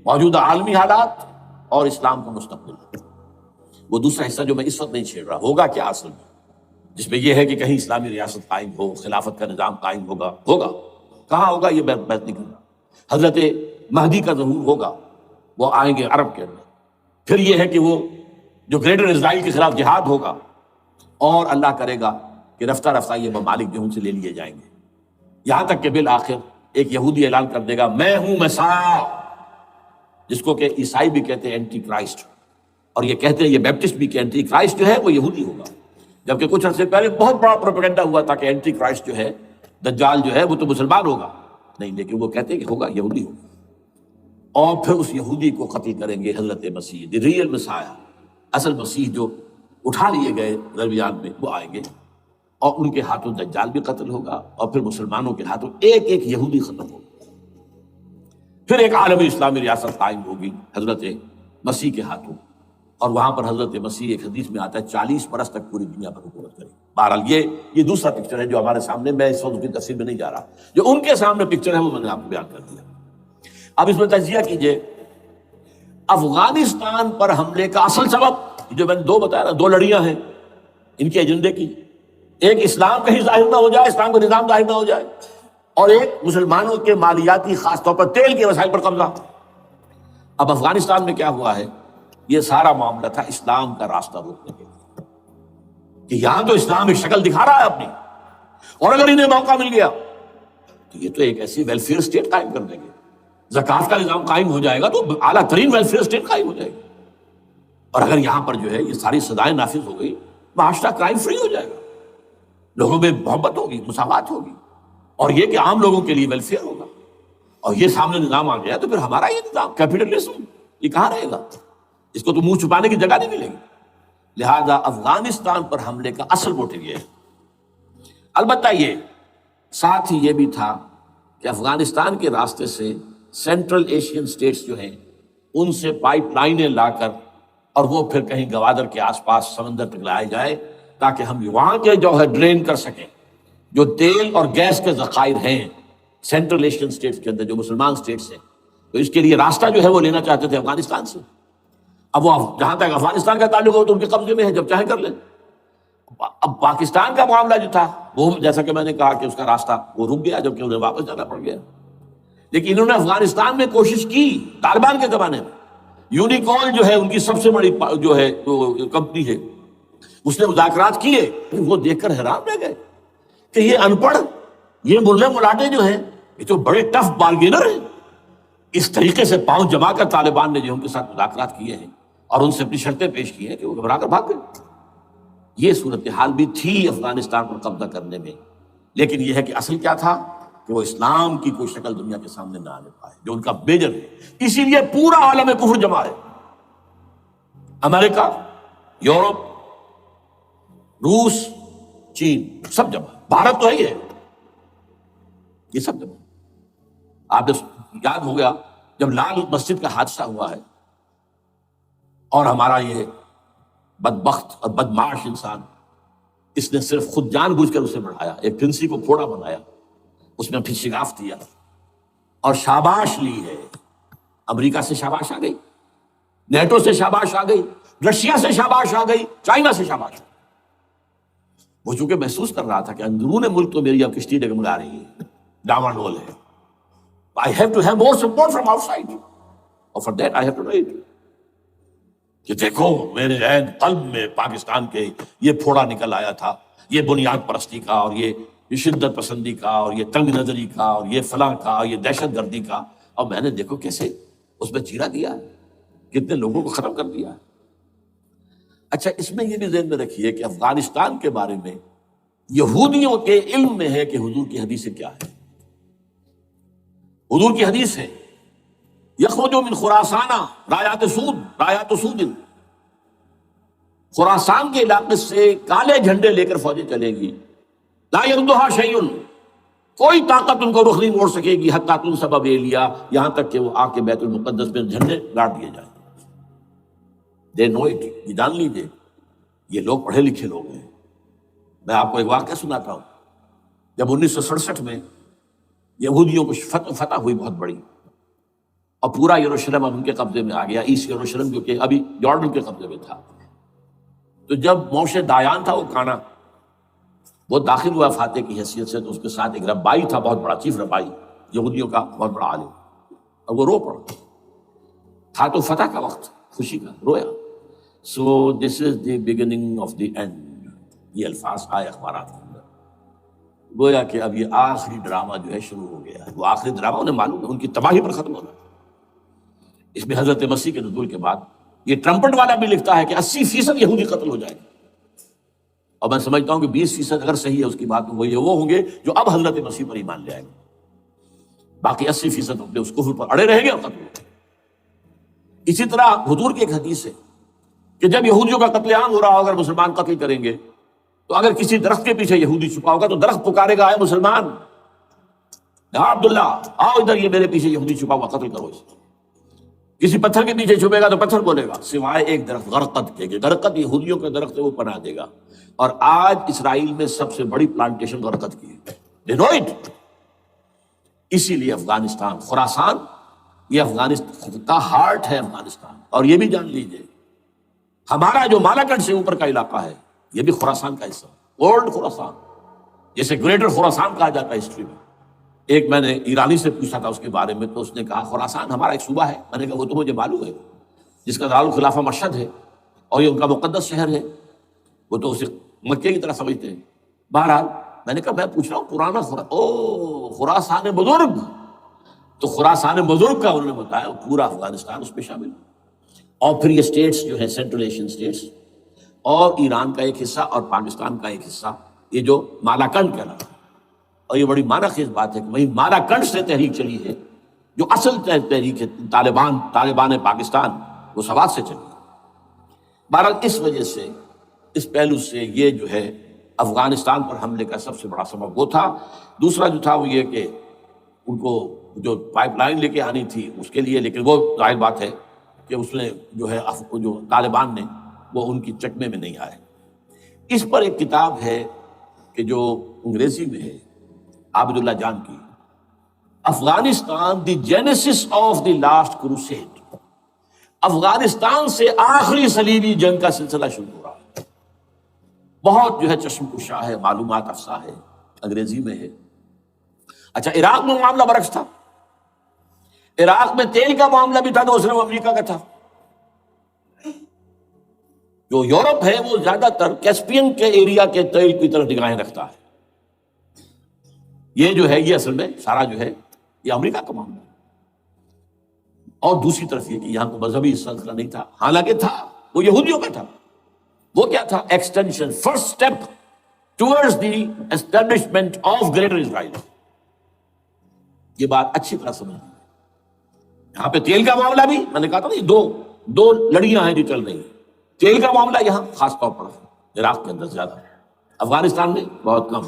موجودہ عالمی حالات اور اسلام کا مستقبل۔ وہ دوسرا حصہ جو میں اس وقت نہیں چھیڑ رہا، ہوگا کیا اصل میں، جس میں یہ ہے کہ کہیں اسلامی ریاست قائم ہو، خلافت کا نظام قائم ہوگا کہاں ہوگا یہ بحث نہیں کرنا۔ حضرت مہدی کا ظہور ہوگا، وہ آئیں گے عرب کے اندر۔ پھر یہ ہے کہ وہ جو گریٹر اسرائیل کے خلاف جہاد ہوگا، اور اللہ کرے گا کہ رفتہ رفتہ یہ ممالک جو ان سے لے لیے جائیں گے، یہاں تک کہ بالآخر ایک یہودی اعلان کر دے گا میں ہوں مسیح، جس کو کہ عیسائی بھی کہتے ہیں اینٹی کرائسٹ، اور یہ کہتے ہیں یہ بیپٹسٹ بھی کہ اینٹی کرائسٹ جو ہے وہ یہودی ہوگا، جبکہ کچھ عرصے پہلے بہت بڑا پروپیگنڈا ہوا تھا کہ اینٹی کرائسٹ جو ہے، دجال جو ہے وہ تو مسلمان ہوگا، نہیں، لیکن وہ کہتے ہیں کہ ہوگا یہودی ہوگا، اور پھر اس یہودی کو قتل کریں گے حضرت مسیح، دی ریئل مسیح، اصل مسیح جو اٹھا لیے گئے درمیان میں، وہ آئیں گے، اور ان کے ہاتھوں دجال بھی قتل ہوگا، اور پھر مسلمانوں کے ہاتھوں ایک ایک یہودی ختم ہوگا۔ پھر ایک عالمی اسلامی ریاست قائم ہوگی حضرت مسیح کے ہاتھوں، اور وہاں پر حضرت مسیح ایک حدیث میں آتا ہے 40 برس تک پوری دنیا پر حکومت کرے۔ بہرحال یہ دوسرا پکچر ہے جو ہمارے سامنے، میں اس وقت کی تفصیل میں نہیں جا رہا، جو ان کے سامنے پکچر ہے وہ میں نے آپ کو بیان کر دیا۔ اب اس میں تجزیہ کیجئے افغانستان پر حملے کا اصل سبب، جو میں نے دو بتایا نا، دو لڑیاں ہیں ان کے ایجنڈے کی، ایک اسلام کہیں ظاہر نہ ہو جائے، اسلام کا نظام ظاہر نہ ہو جائے، اور ایک مسلمانوں کے مالیاتی، خاص طور پر تیل کے وسائل پر قبضہ۔ اب افغانستان میں کیا ہوا ہے، یہ سارا معاملہ تھا اسلام کا راستہ روکنے کے لیے، کہ یہاں تو اسلام ایک شکل دکھا رہا ہے اپنی، اور اگر انہیں موقع مل گیا تو یہ تو ایک ایسی ویلفیئر اسٹیٹ قائم کر دیں گے، زکوٰۃ کا نظام قائم ہو جائے گا تو اعلیٰ ترین ویلفیئر اسٹیٹ قائم ہو جائے گی، اور اگر یہاں پر جو ہے یہ ساری سزائیں نافذ ہو گئی، معاشرہ کرائم فری ہو جائے گا، لوگوں میں محبت ہوگی، مساوات ہوگی، اور یہ کہ عام لوگوں کے لیے ویلفیئر ہوگا، اور یہ سامنے نظام آ گیا تو پھر ہمارا یہ نظام کیپٹلزم یہ کہاں رہے گا، اس کو تو منہ چھپانے کی جگہ نہیں ملے گی۔ لہذا افغانستان پر حملے کا اصل موٹیو یہ ہے۔ البتہ یہ ساتھ ہی یہ بھی تھا کہ افغانستان کے راستے سے سینٹرل ایشین سٹیٹس جو ہیں ان سے پائپ لائنیں لا کر، اور وہ پھر کہیں گوادر کے آس پاس سمندر تک لائے جائے، تاکہ ہم وہاں کے جو ہے ڈرین کر سکیں جو تیل اور گیس کے ذخائر ہیں سینٹرل ایشین سٹیٹس کے اندر، جو مسلمان سٹیٹس ہیں، تو اس کے لیے راستہ جو ہے وہ لینا چاہتے تھے افغانستان سے۔ اب وہ جہاں تک افغانستان کا تعلق ہو تو ان کے قبضے میں ہے، جب چاہیں کر لیں۔ اب پاکستان کا معاملہ جو تھا وہ جیسا کہ میں نے کہا کہ اس کا راستہ وہ رک گیا، جبکہ انہیں واپس جانا پڑ گیا، لیکن انہوں نے افغانستان میں کوشش کی طالبان کے زمانے میں۔ یونیکورن جو ہے ان کی سب سے بڑی جو ہے کمپنی ہے، اس نے مذاکرات کیے، وہ دیکھ کر حیران رہ گئے کہ یہ ان پڑھ، یہ مرلے ملاٹے جو ہیں یہ تو بڑے ٹف بارگینر ہیں۔ اس طریقے سے پاؤں جما کر طالبان نے جو ان کے ساتھ مذاکرات کیے ہیں اور ان سے اپنی شرطیں پیش کی ہیں کہ وہ گھبرا کر بھاگ گئے۔ یہ صورتحال بھی تھی افغانستان پر قبضہ کرنے میں، لیکن یہ ہے کہ اصل کیا تھا کہ وہ اسلام کی کوئی شکل دنیا کے سامنے نہ آنے پائے، جو ان کا میجر ہے۔ اسی لیے پورا عالم کفر جمع ہے، امریکہ، یورپ، روس، چین، سب جمع، بھارت تو ہے ہی ہے، یہ سب جمع۔ آپ نے یاد ہو گیا جب لال مسجد کا حادثہ ہوا ہے، اور ہمارا یہ بدبخت اور بدمعاش انسان، اس نے صرف خود جان بوجھ کر اسے بڑھایا، ایک پھنسی کو پھوڑا بنایا، اس میں پھر شگاف دیا اور شاباش لی ہے۔ امریکہ سے شاباش آ گئی، نیٹو سے شاباش آ گئی، رشیا سے شاباش آ گئی، چائنا سے شاباش آ گئی۔ وہ چونکہ محسوس کر رہا تھا کہ اندرون ملک تو میری اب کشتی ڈگمگا رہی ہے، ڈاواڈول ہے، I have to have more support from outside, اور for that I have to do it۔ کہ دیکھو میرے عین قلب میں پاکستان کے یہ پھوڑا نکل آیا تھا، یہ بنیاد پرستی کا، اور یہ شدت پسندی کا، اور یہ تنگ نظری کا، اور یہ فلاں کا، اور یہ دہشت گردی کا، اور میں نے دیکھو کیسے اس میں چیرا دیا، کتنے لوگوں کو ختم کر دیا۔ اچھا، اس میں یہ بھی ذہن میں رکھیے کہ افغانستان کے بارے میں یہودیوں کے علم میں ہے کہ حضور کی حدیث کیا ہے۔ حضور کی حدیث ہے یخرج من خراسان رایات سود، رایات سود، خراسان کے علاقے سے کالے جھنڈے لے کر فوجیں چلیں گی، لا یردھا شیء، کوئی طاقت ان کو رخ نہیں موڑ سکے گی، حتیٰ تنصب ایلیا، یہاں تک کہ وہ آ کے بیت المقدس میں جھنڈے گاڑ دیے جائیں۔ دے نو اٹ، یہ جان لیجیے یہ لوگ پڑھے لکھے لوگ ہیں۔ میں آپ کو ایک واقعہ سناتا ہوں۔ جب 1967 میں یہودیوں کو فتح ہوئی بہت بڑی، اور پورا یروشلم اب ان کے قبضے میں آ گیا، ایسٹ یروشلم جو کہ ابھی جارڈن کے قبضے میں تھا۔ تو جب موشے دایان تھا وہ کانا، وہ داخل ہوا فاتح کی حیثیت سے، تو اس کے ساتھ ایک ربائی تھا بہت بڑا، چیف ربائی یہودیوں کا بہت بڑا عالم، اور وہ رو پڑا، تھا تو فتح کا وقت، خوشی کا، رویا۔ So this is the beginning of the end, یہ الفاظ آئے اخبارات کے اندر، گویا کہ اب یہ آخری ڈرامہ جو ہے شروع ہو گیا ہے۔ وہ آخری ڈرامہ انہیں معلوم ہے ان کی تباہی پر ختم ہونا۔ اس میں حضرت مسیح کے نزول کے بعد یہ ٹرمپٹ والا بھی لکھتا ہے کہ 80% یہودی قتل ہو جائے گے، اور میں سمجھتا ہوں کہ 20% اگر صحیح ہے اس کی بات، تو وہ ہوں گے جو اب حضرت مسیح پر ایمان لے آئیں گے، باقی 80% اپنے اس کفر پر اڑے رہیں گے اور قتل ہو جائیں گے۔ اسی طرح حضور کی ایک حدیث ہے کہ جب یہودیوں کا قتل عام ہو رہا ہوگا، مسلمان قتل کریں گے، تو اگر کسی درخت کے پیچھے یہودی چھپا ہوگا تو درخت پکارے گا، اے مسلمان، یا عبداللہ آؤ ادھر، یہ میرے پیچھے یہودی چھپا ہوا، قتل کرو اسے۔ کسی پتھر کے پیچھے چھپے گا تو پتھر بولے گا، سوائے ایک درخت غرقد کے، غرقد یہودیوں کے درخت ہے، وہ پناہ دے گا۔ اور آج اسرائیل میں سب سے بڑی پلانٹیشن غرقد کی ہے، they know it۔ اسی لیے افغانستان، خراسان، یہ افغانستان کا ہارٹ ہے افغانستان، اور یہ بھی جان لیجئے ہمارا جو مالاکنڈ سے اوپر کا علاقہ ہے یہ بھی خراسان کا حصہ، اولڈ خراسان، جسے گریٹر خراسان کہا جاتا ہے ہسٹری میں۔ ایک میں نے ایرانی سے پوچھا تھا اس کے بارے میں، تو اس نے کہا خراسان ہمارا ایک صوبہ ہے۔ میں نے کہا وہ تو مجھے معلوم ہے، جس کا دارالخلافہ مشہد ہے اور یہ ان کا مقدس شہر ہے، وہ تو اسے مکے کی طرح سمجھتے ہیں۔ بہرحال میں نے کہا میں پوچھ رہا ہوں پرانا خراسان بزرگ، تو خراسان بزرگ کا انہوں نے بتایا پورا افغانستان اس میں شامل ہے۔ اور پھر یہ اسٹیٹس جو ہیں سینٹرل ایشین اسٹیٹس، اور ایران کا ایک حصہ اور پاکستان کا ایک حصہ، یہ جو مالاکنڈ کہلاتا ہے۔ اور یہ بڑی معنی خیز بات ہے کہ وہیں مالاکنڈ سے تحریک چلی ہے، جو اصل تحریک ہے طالبان پاکستان، وہ سوات سے چلی ہے۔ بہرحال اس وجہ سے، اس پہلو سے یہ جو ہے افغانستان پر حملے کا سب سے بڑا سبب وہ تھا۔ دوسرا جو تھا وہ یہ کہ ان کو جو پائپ لائن لے کے آنی تھی اس کے لیے، لیکن وہ ظاہر بات ہے کہ اس نے جو ہے جو طالبان نے وہ ان کی چکمے میں نہیں آئے۔ اس پر ایک کتاب ہے کہ جو انگریزی میں ہے، عابد اللہ جان کی، Afghanistan the genesis of the last crusade, Afghanistan سے آخری صلیبی جنگ کا سلسلہ شروع ہو رہا ہے۔ بہت جو ہے چشم کشا ہے، معلومات افزا ہے، انگریزی میں ہے۔ اچھا، عراق میں معاملہ برعکس تھا۔ عراق میں تیل کا معاملہ بھی تھا تو صرف امریکہ کا تھا۔ جو یورپ ہے وہ زیادہ تر کیسپین کے ایریا کے تیل کی طرف نگاہیں رکھتا ہے۔ یہ جو ہے یہ اصل میں سارا جو ہے یہ امریکہ کا معاملہ ہے۔ اور دوسری طرف یہ کہ یہاں کو مذہبی سلسلہ نہیں تھا، حالانکہ تھا، وہ یہودیوں کا تھا۔ وہ کیا تھا؟ Extension, first step towards the establishment of greater Israel. یہ بات اچھی طرح سمجھ لیں۔ یہاں پہ تیل کا معاملہ بھی، میں نے کہا تھا نا، دو لڑیاں ہیں جو چل رہی ہیں۔ تیل کا معاملہ یہاں خاص طور پر عراق کے اندر زیادہ، افغانستان میں بہت کم۔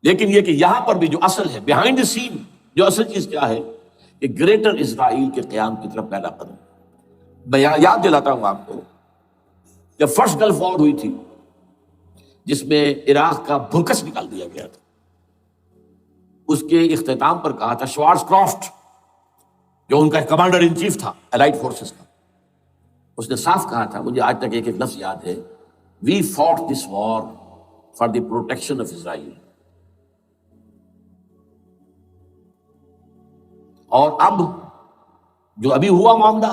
لیکن یہ کہ یہاں پر بھی جو اصل ہے، بیہائنڈ دی سین، جو اصل چیز کیا ہے کہ گریٹر اسرائیل کے قیام کی طرف پہلا قدم۔ میں یاد دلاتا ہوں آپ کو، جب فرسٹ گلف وار ہوئی تھی جس میں عراق کا بھرکس نکال دیا گیا تھا، اس کے اختتام پر کہا تھا شوارز کرافٹ، جو ان کا کمانڈر ان چیف تھا الائڈ فورسز کا، اس نے صاف کہا تھا، مجھے آج تک ایک ایک لفظ یاد ہے، we fought this war for the protection of Israel. اور اب جو ابھی ہوا معاملہ،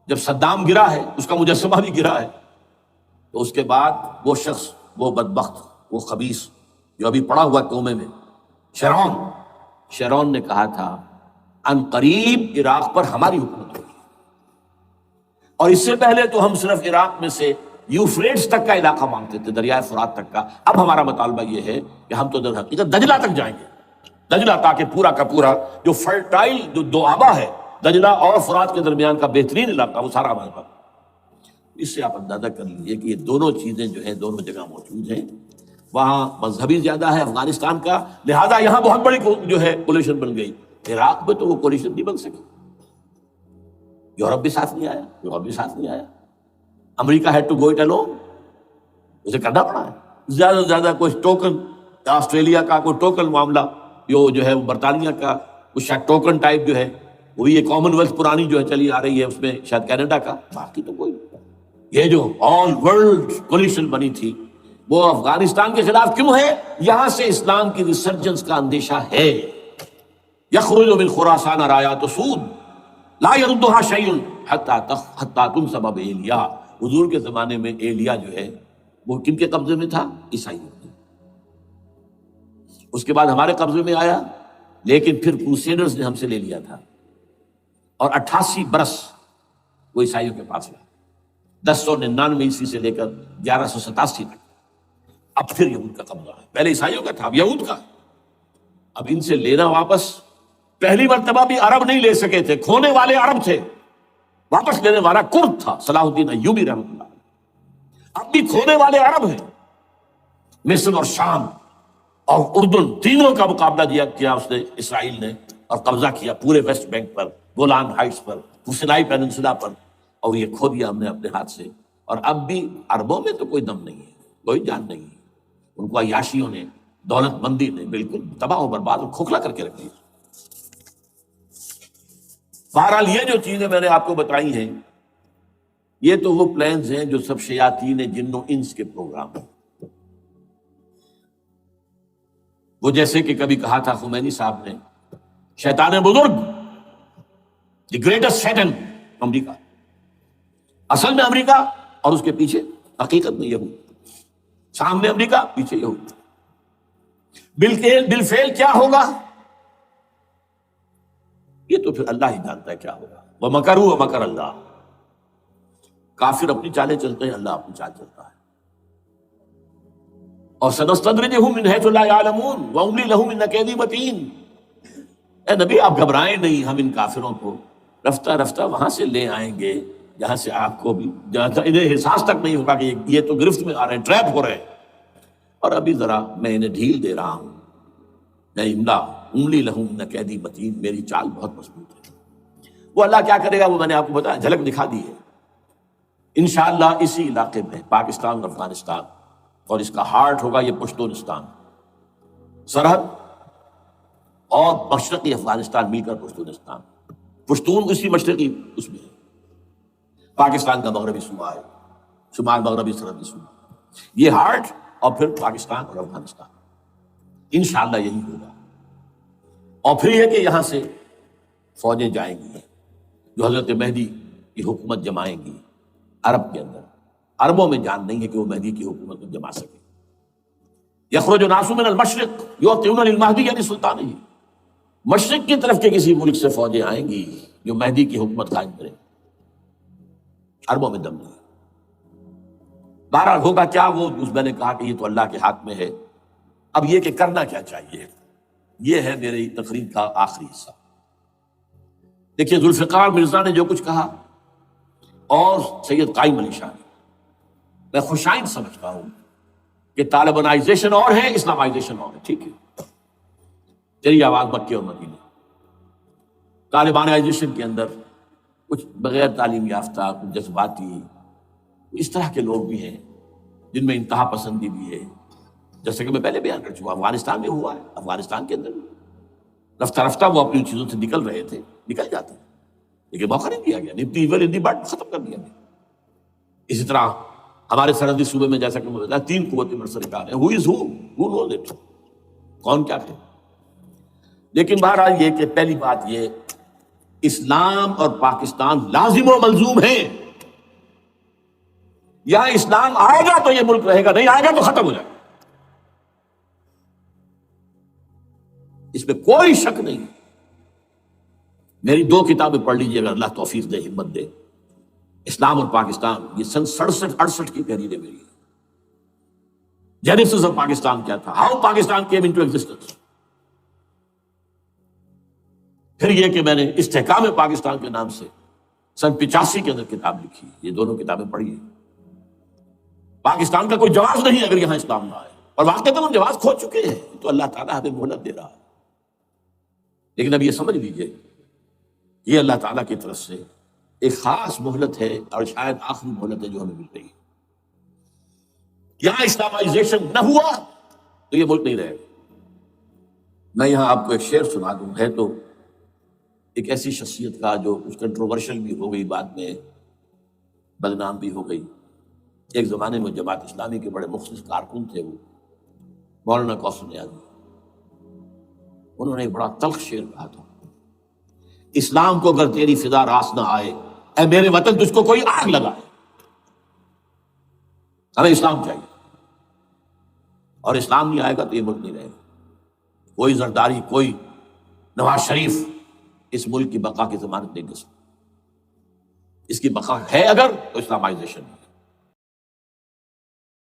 جب صدام گرا ہے، اس کا مجسمہ بھی گرا ہے، تو اس کے بعد وہ شخص، وہ بدبخت، وہ خبیث جو ابھی پڑا ہوا کومے میں، شیرون نے کہا تھا ان قریب عراق پر ہماری حکومت ہوگی۔ اور اس سے پہلے تو ہم صرف عراق میں سے یوفریٹس تک کا علاقہ مانگتے تھے، دریائے فرات تک کا۔ اب ہمارا مطالبہ یہ ہے کہ ہم تو در حقیقت دجلہ تک جائیں گے، دجلہ، تاکہ پورا کا پورا جو فرٹائل جو دو آبا ہے، دجلہ اور فرات کے درمیان کا بہترین علاقہ، وہ سارا ہمارے پاس۔ اس سے آپ اندازہ کر لیجیے کہ یہ دونوں چیزیں جو ہیں دونوں جگہ موجود ہیں۔ وہاں مذہبی زیادہ ہے افغانستان کا، لہذا یہاں بہت بڑی جو ہے کولیشن بن گئی۔ عراق میں تو وہ کولیشن نہیں بن سکی، یورپ بھی ساتھ نہیں آیا، امریکہ had to go it alone, اسے کرنا پڑا ہے۔ زیادہ سے زیادہ کوئی ٹوکن، آسٹریلیا کا کوئی ٹوکن معاملہ، جو ہے وہ برطانیہ کا کچھ ٹوکن ٹائپ جو ہے، وہی یہ کامن ویلتھ پرانی جو ہے چلی آ رہی ہے، اس میں شاید کینیڈا کا، باقی تو کوئی. یہ جو آل ورلڈ کولیشن بنی تھی وہ افغانستان کے خلاف کیوں ہے؟ یہاں سے اسلام کی ریسرجنس کا اندیشہ ہے. یخرج من خراسان رایات سود لا یردها شیء حتی تنصب بایلیا. حضور کے زمانے میں ایلیا جو ہے وہ کن کے قبضے میں تھا؟ عیسائیوں کے. اس کے بعد ہمارے قبضے میں آیا، لیکن پھر کروسیڈرز نے ہم سے لے لیا تھا، اور 88 برس وہ عیسائیوں کے پاس رہا، 1099 عیسوی سے لے کر 1187 تک. اب پھر یہود کا قبضہ ہے. پہلے عیسائیوں کا تھا، اب یہود کا. اب ان سے لینا واپس، پہلی مرتبہ بھی عرب نہیں لے سکے تھے، کھونے والے عرب تھے، واپس لینے والا کرد تھا صلاح الدین ایوبی رحمۃ اللہ. اب بھی کھونے والے عرب ہیں. مصر اور شام اور اردن تینوں کا مقابلہ کیا اس نے، اسرائیل نے، اور قبضہ کیا پورے ویسٹ بینک پر، گولان ہائٹس پر، سینائی پیننسولا پر، اور یہ کھو دیا ہم نے اپنے ہاتھ سے. اور اب بھی عربوں میں تو کوئی دم نہیں ہے، کوئی جان نہیں ہے. ان کو عیاشیوں نے، دولت مندی نے بالکل تباہ و برباد اور کھوکھلا کر کے رکھ دیا. بہرحال یہ جو چیزیں میں نے آپ کو بتائی ہیں، یہ تو وہ پلانز ہیں جو سب شیاطین جن و انس کے پروگرام ہیں. وہ جیسے کہ کبھی کہا تھا خمینی صاحب نے، شیطان بزرگ، دی گریٹسٹ سیٹن، امریکہ. اصل میں امریکہ، اور اس کے پیچھے حقیقت میں یہود. سامنے امریکہ، پیچھے یہود. بالفعل کیا ہوگا یہ تو پھر اللہ ہی جانتا ہے کیا ہوگا. وَمَكَرُوا وَمَكَرَ اللَّهُ. کافر اپنی چالیں چلتے ہیں، اللہ اپنی چال چلتا ہے. اور سَنَسْتَدْرِجُهُم مِّنْ حَيْثُ لَا يَعْلَمُونَ وَأُمْلِي لَهُمْ إِنَّ كَيْدِي مَتِينٌ. اے نبی آپ گھبرائیں نہیں، ہم ان کافروں کو رفتہ رفتہ وہاں سے لے آئیں گے جہاں سے آپ کو بھی، جہاں انہیں احساس تک نہیں ہوگا کہ یہ تو گرفت میں آ رہے ہیں، ٹریپ ہو رہے ہیں. اور ابھی ذرا میں انہیں ڈھیل دے رہا ہوں. میں املی لہم ان قیدی متین، میری چال بہت مضبوط ہے. وہ اللہ کیا کرے گا وہ میں نے آپ کو بتایا، جھلک دکھا دی ہے. انشاءاللہ اسی علاقے میں پاکستان اور افغانستان، اور اس کا ہارٹ ہوگا یہ پشتونستان، سرحد اور مشرقی افغانستان مل کر پشتونستان. پشتون اسی مشرقی اس میں ہے. پاکستان کا مغربی صوبہ ہے، شمال مغربی سرحدی صوبہ. یہ ہارٹ، اور پھر پاکستان اور افغانستان. انشاءاللہ یہی ہوگا. اور پھر یہ کہ یہاں سے فوجیں جائیں گی جو حضرت مہدی کی حکومت جمائیں گی عرب کے اندر. عربوں میں جان نہیں ہے کہ وہ مہدی کی حکومت کو جما سکے. یخرج ناس من المشرق یؤتون للمہدی یعنی سلطان ہی. مشرق کی طرف کے کسی ملک سے فوجیں آئیں گی جو مہدی کی حکومت قائم کریں. عربوں میں دم نہیں. بہرحال ہوگا کیا وہ میں نے کہا کہ یہ تو اللہ کے ہاتھ میں ہے. اب یہ کہ کرنا کیا چاہیے، یہ ہے میری تقریر کا آخری حصہ. دیکھیے ذوالفقار مرزا نے جو کچھ کہا اور سید قائم علی شاہ نے، میں خوشائند سمجھتا ہوں کہ طالبانائزیشن اور ہے، اسلامائزیشن اور ہے. ٹھیک ہے، چلیے آواز مکے اور مدینے. طالبانائزیشن کے اندر کچھ بغیر تعلیم یافتہ، کچھ جذباتی، اس طرح کے لوگ بھی ہیں جن میں انتہا پسندی بھی ہے، جیسے کہ میں پہلے بیان کر چکا. افغانستان میں ہوا ہے، افغانستان کے اندر رفتہ رفتہ وہ اپنی چیزوں سے نکل رہے تھے، نکل جاتے ہیں، لیکن موقع نہیں دیا گیا. نیتی بات ختم کر دیا گیا. اسی طرح ہمارے سرحدی صوبے میں جیسا کہ میں بتایا 3 قوتیں برسرکار ہیں. Who knows it؟ کون کیا ہے. لیکن بہرحال یہ کہ پہلی بات یہ، اسلام اور پاکستان لازم و ملزوم ہیں. یہاں اسلام آئے گا تو یہ ملک رہے گا، نہیں آئے گا تو ختم ہو جائے گا. اس میں کوئی شک نہیں. میری 2 کتابیں پڑھ لیجیے اگر اللہ توفیق دے، ہمت دے. اسلام اور پاکستان، یہ سن 67-68 کی تحریر ہے میری. جینیسس آف پاکستان کیا تھا، how Pakistan came into existence. پھر یہ کہ میں نے استحکام پاکستان کے نام سے سن 85 کے اندر کتاب لکھی. یہ دونوں کتابیں پڑھی. پاکستان کا کوئی جواز نہیں اگر یہاں اسلام نہ آئے، اور واقعتاً ہم جواز کھو چکے ہیں، تو اللہ تعالیٰ ہمیں مہلت دے رہا ہے. لیکن اب یہ سمجھ لیجئے، یہ اللہ تعالیٰ کی طرف سے ایک خاص مہلت ہے، اور شاید آخری مہلت ہے جو ہمیں مل رہی ہے. یہاں اسلامائزیشن نہ ہوا تو یہ ملک نہیں رہے گا. میں یہاں آپ کو ایک شعر سنا دوں، ہے تو ایک ایسی شخصیت کا جو کچھ کنٹروورشل بھی ہو گئی، بعد میں بدنام بھی ہو گئی. ایک زمانے میں جماعت اسلامی کے بڑے مخلص کارکن تھے وہ، مولانا کوثر نیازی. انہوں نے ایک بڑا تلخ شعر کہا تھا، اسلام کو اگر تیری فضا راس نہ آئے، اے میرے وطن تجھ کو کوئی آگ لگائے. ہمیں اسلام چاہیے، اور اسلام نہیں آئے گا تو یہ ملک نہیں رہے گا. کوئی زرداری، کوئی نواز شریف اس ملک کی بقا کی ضمانت نہیں دے سکتا. اس کی بقا ہے اگر تو اسلامائزیشن ہے.